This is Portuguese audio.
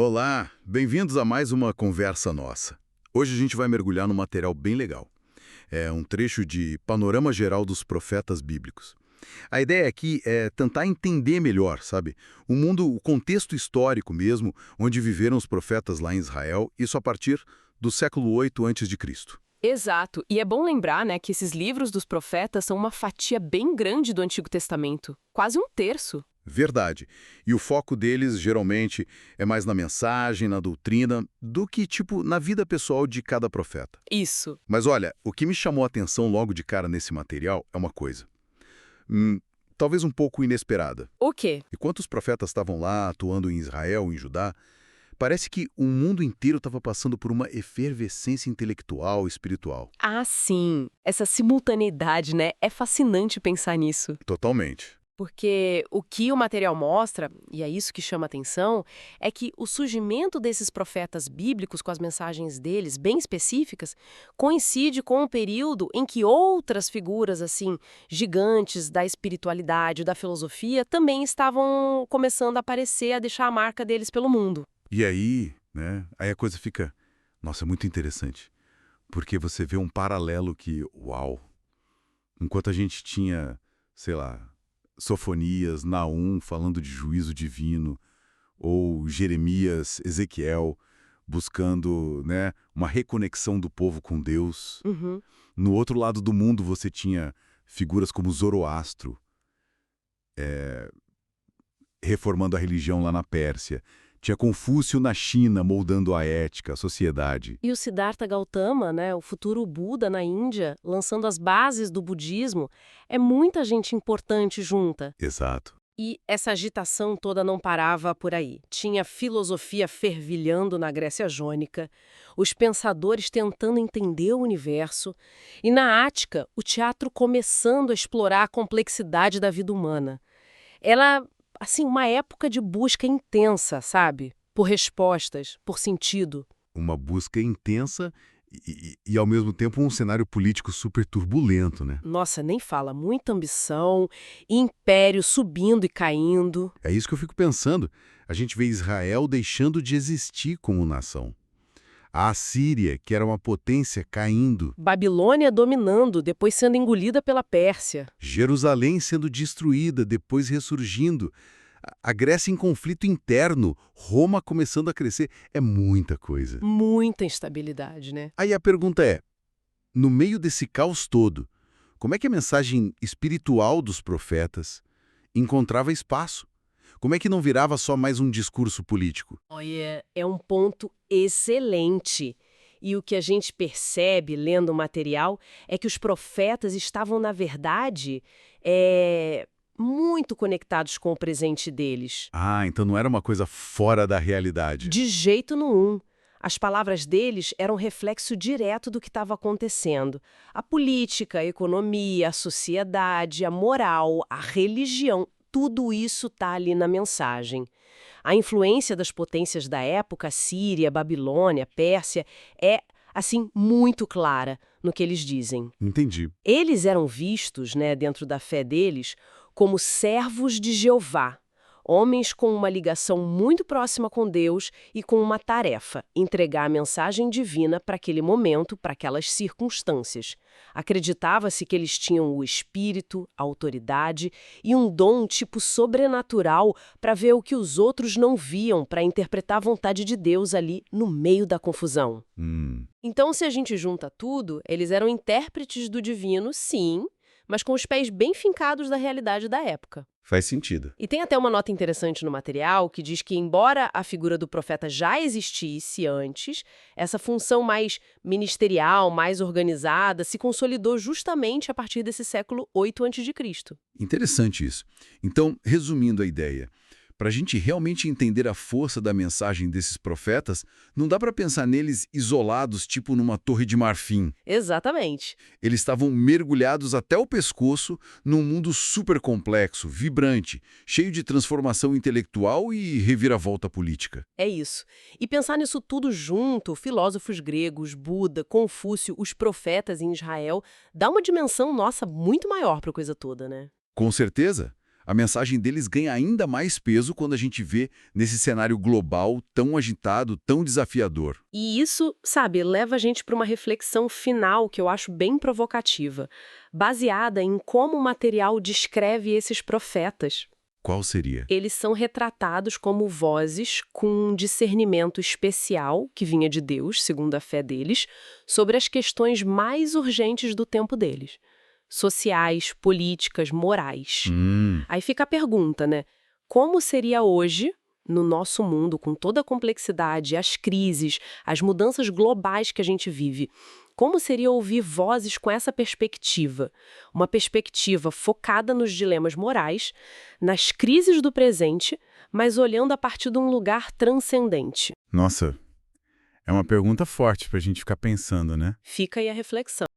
Olá, bem-vindos a mais uma conversa nossa. Hoje a gente vai mergulhar num material bem legal. É um trecho de Panorama Geral dos Profetas Bíblicos. A ideia aqui é tentar entender melhor, sabe? O mundo, o contexto histórico mesmo, onde viveram os profetas lá em Israel, isso a partir do século 8 a.C. Exato. E é bom lembrar, né, que esses livros dos profetas são uma fatia bem grande do Antigo Testamento, quase um terço. Verdade. E o foco deles, geralmente, é mais na mensagem, na doutrina, do que, na vida pessoal de cada profeta. Isso. Mas olha, o que me chamou a atenção logo de cara nesse material é uma coisa. Hum, talvez um pouco inesperada. O quê? Enquanto os profetas estavam lá atuando em Israel, em Judá, parece que o mundo inteiro estava passando por uma efervescência intelectual e espiritual. Ah, sim. Essa simultaneidade, né? É fascinante pensar nisso. Totalmente. Porque o que o material mostra, e é isso que chama atenção, é que o surgimento desses profetas bíblicos, com as mensagens deles bem específicas, coincide com um período em que outras figuras, assim, gigantes da espiritualidade, da filosofia, também estavam começando a aparecer, a deixar a marca deles pelo mundo. E aí, né, aí a coisa fica, nossa, muito interessante. Porque você vê um paralelo que, uau, enquanto a gente tinha, sei lá, Sofonias, Naum falando de juízo divino, ou Jeremias, Ezequiel buscando, né, uma reconexão do povo com Deus. Uhum. No outro lado do mundo você tinha figuras como Zoroastro, reformando a religião lá na Pérsia. Tinha Confúcio na China, moldando a ética, a sociedade. E o Siddhartha Gautama, né, o futuro Buda na Índia, lançando as bases do budismo, é muita gente importante junta. Exato. E essa agitação toda não parava por aí. Tinha filosofia fervilhando na Grécia Jônica, os pensadores tentando entender o universo, e na Ática, o teatro começando a explorar a complexidade da vida humana. Ela, assim, uma época de busca intensa, sabe? Por respostas, por sentido. Uma busca intensa e, ao mesmo tempo, um cenário político super turbulento, né? Nossa, nem fala, muita ambição, império subindo e caindo. É isso que eu fico pensando. A gente vê Israel deixando de existir como nação. A Assíria, que era uma potência, caindo. Babilônia dominando, depois sendo engolida pela Pérsia. Jerusalém sendo destruída, depois ressurgindo. A Grécia em conflito interno, Roma começando a crescer. É muita coisa. Muita instabilidade, né? Aí a pergunta é, no meio desse caos todo, como é que a mensagem espiritual dos profetas encontrava espaço? Como é que não virava só mais um discurso político? Olha, é um ponto excelente. E o que a gente percebe lendo o material é que os profetas estavam, na verdade, muito conectados com o presente deles. Ah, então não era uma coisa fora da realidade. De jeito nenhum. As palavras deles eram reflexo direto do que estava acontecendo. A política, a economia, a sociedade, a moral, a religião, tudo isso está ali na mensagem. A influência das potências da época, Síria, Babilônia, Pérsia, é, assim, muito clara no que eles dizem. Entendi. Eles eram vistos, né, dentro da fé deles, como servos de Jeová, homens com uma ligação muito próxima com Deus e com uma tarefa, entregar a mensagem divina para aquele momento, para aquelas circunstâncias. Acreditava-se que eles tinham o espírito, a autoridade e um dom tipo sobrenatural para ver o que os outros não viam, para interpretar a vontade de Deus ali no meio da confusão. Então, se a gente junta tudo, eles eram intérpretes do divino, sim, mas com os pés bem fincados da realidade da época. Faz sentido. E tem até uma nota interessante no material que diz que, embora a figura do profeta já existisse antes, essa função mais ministerial, mais organizada, se consolidou justamente a partir desse século 8 a.C. Interessante isso. Então, resumindo a ideia, para a gente realmente entender a força da mensagem desses profetas, não dá para pensar neles isolados, tipo numa torre de marfim. Exatamente. Eles estavam mergulhados até o pescoço num mundo super complexo, vibrante, cheio de transformação intelectual e reviravolta política. É isso. E pensar nisso tudo junto, filósofos gregos, Buda, Confúcio, os profetas em Israel, dá uma dimensão nossa muito maior para a coisa toda, né? Com certeza, a mensagem deles ganha ainda mais peso quando a gente vê nesse cenário global tão agitado, tão desafiador. E isso, sabe, leva a gente para uma reflexão final que eu acho bem provocativa, baseada em como o material descreve esses profetas. Qual seria? Eles são retratados como vozes com um discernimento especial, que vinha de Deus, segundo a fé deles, sobre as questões mais urgentes do tempo deles. Sociais, políticas, morais. Aí fica a pergunta, né? Como seria hoje, no nosso mundo, com toda a complexidade, as crises, as mudanças globais que a gente vive? Como seria ouvir vozes com essa perspectiva? Uma perspectiva focada nos dilemas morais, nas crises do presente, mas olhando a partir de um lugar transcendente. Nossa, é uma pergunta forte para a gente ficar pensando, né? Fica aí a reflexão.